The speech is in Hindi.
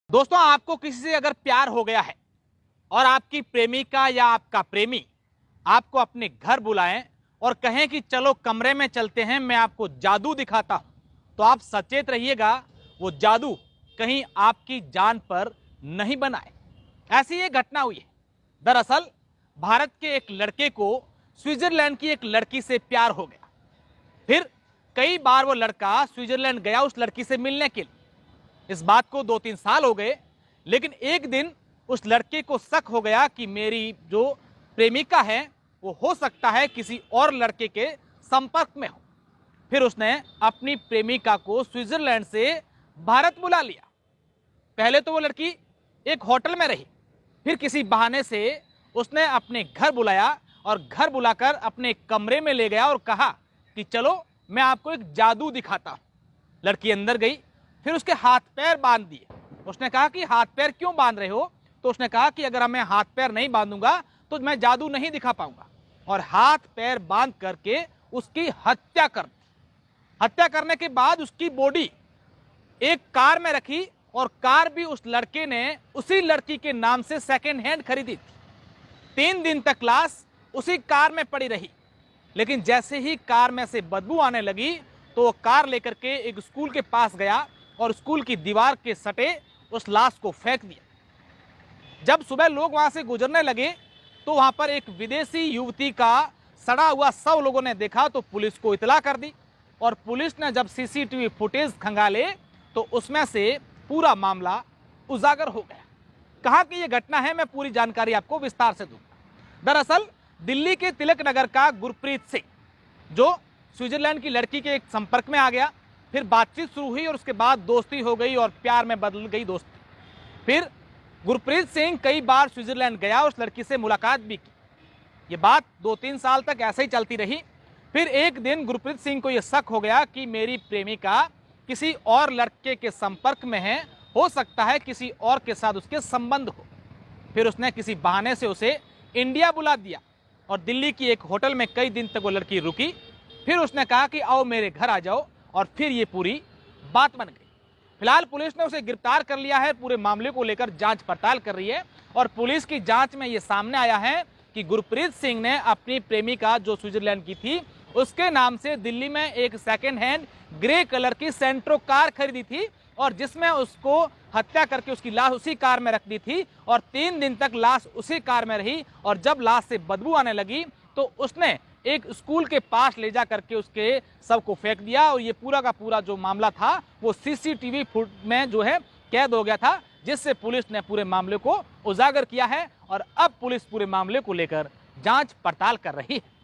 दोस्तों, आपको किसी से अगर प्यार हो गया है और आपकी प्रेमिका या आपका प्रेमी आपको अपने घर बुलाएं और कहें कि चलो कमरे में चलते हैं, मैं आपको जादू दिखाता हूं, तो आप सचेत रहिएगा, वो जादू कहीं आपकी जान पर नहीं बनाए। ऐसी एक घटना हुई है। दरअसल भारत के एक लड़के को स्विट्जरलैंड की एक लड़की से प्यार हो गया। फिर कई बार वो लड़का स्विट्जरलैंड गया उस लड़की से मिलने के लिए। इस बात को 2-3 साल हो गए, लेकिन एक दिन उस लड़के को शक हो गया कि मेरी जो प्रेमिका है वो हो सकता है किसी और लड़के के संपर्क में हो। फिर उसने अपनी प्रेमिका को स्विट्जरलैंड से भारत बुला लिया। पहले तो वो लड़की एक होटल में रही, फिर किसी बहाने से उसने अपने घर बुलाया और घर बुलाकर अपने कमरे में ले गया और कहा कि चलो मैं आपको एक जादू दिखाता हूं। लड़की अंदर गई, फिर उसके हाथ पैर बांध दिए। उसने कहा कि हाथ पैर क्यों बांध रहे हो? तो उसने कहा कि अगर मैं हाथ पैर नहीं बांधूंगा तो मैं जादू नहीं दिखा पाऊंगा, और हाथ पैर बांध करके उसकी हत्या कर दी। हत्या करने के बाद उसकी बॉडी एक कार में रखी, और कार भी उस लड़के ने उसी लड़की के नाम से सेकेंड हैंड खरीदी थी। 3 दिन तक लाश उसी कार में पड़ी रही, लेकिन जैसे ही कार में से बदबू आने लगी तो वो कार लेकर के एक स्कूल के पास गया और स्कूल की दीवार के सटे उस लाश को फेंक दिया। जब सुबह लोग वहां से गुजरने लगे तो वहां पर एक विदेशी युवती का सड़ा हुआ शव लोगों ने देखा, तो पुलिस को इतला कर दी, और पुलिस ने जब सीसीटीवी फुटेज खंगाले तो उसमें से पूरा मामला उजागर हो गया। कहां की यह घटना है, मैं पूरी जानकारी आपको विस्तार से दूंगा। दरअसल दिल्ली के तिलक नगर का गुरप्रीत सिंह, जो स्विट्जरलैंड की लड़की के एक संपर्क में आ गया, फिर बातचीत शुरू हुई और उसके बाद दोस्ती हो गई और प्यार में बदल गई दोस्ती। फिर गुरप्रीत सिंह कई बार स्विट्जरलैंड गया, उस लड़की से मुलाकात भी की। ये बात 2-3 साल तक ऐसे ही चलती रही। फिर एक दिन गुरप्रीत सिंह को यह शक हो गया कि मेरी प्रेमिका किसी और लड़के के संपर्क में है, हो सकता है किसी और के साथ उसके संबंध हो। फिर उसने किसी बहाने से उसे इंडिया बुला दिया और दिल्ली की एक होटल में कई दिन तक वो लड़की रुकी। फिर उसने कहा कि आओ मेरे घर आ जाओ, और फिर ये पूरी बात बन गई। फिलहाल पुलिस ने उसे गिरफ्तार कर लिया है। पूरे मामले को लेकर जांच पड़ताल कर रही है, और पुलिस की जांच में ये सामने आया है कि गुरप्रीत सिंह ने अपनी प्रेमिका जो स्विट्जरलैंड की थी उसके नाम से दिल्ली में एक सेकेंड हैंड ग्रे कलर की सेंट्रो कार खरीदी थी, और जिसमें उसको हत्या करके उसकी लाश उसी कार में रख दी थी, और 3 दिन तक लाश उसी कार में रही। और जब लाश से बदबू आने लगी तो उसने एक स्कूल के पास ले जा करके उसके शव को फेंक दिया, और ये पूरा का पूरा जो मामला था वो सीसीटीवी फुट में जो है कैद हो गया था, जिससे पुलिस ने पूरे मामले को उजागर किया है, और अब पुलिस पूरे मामले को लेकर जांच पड़ताल कर रही है।